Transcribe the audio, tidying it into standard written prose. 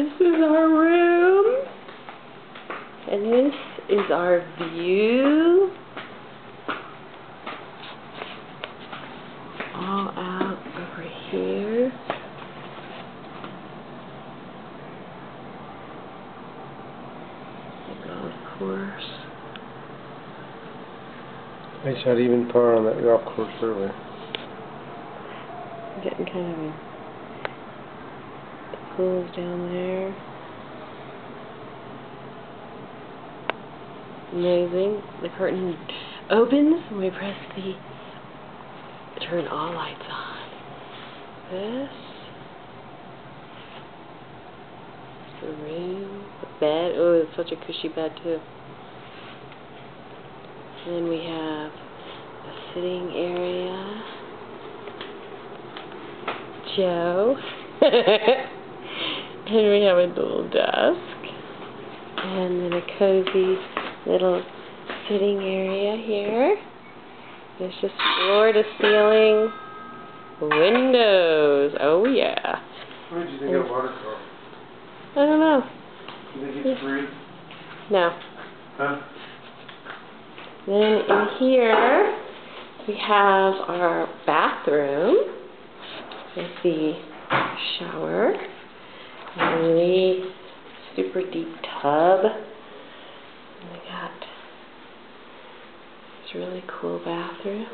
This is our room. And this is our view. All out over here. The golf course. Nice had even par on that golf course earlier. Getting kind of a pools down there. Amazing. The curtain opens when we press the turn all lights on. This is the room, the bed. Oh, it's such a cushy bed too. And then we have a sitting area. Joe. And we have a little desk. And then a cozy little sitting area here. There's just floor to ceiling windows. Oh yeah. What did you think of water car? I don't know. You think it's free? No. Huh? Then in here we have our bathroom with the shower, a really super deep tub. And we got this really cool bathroom.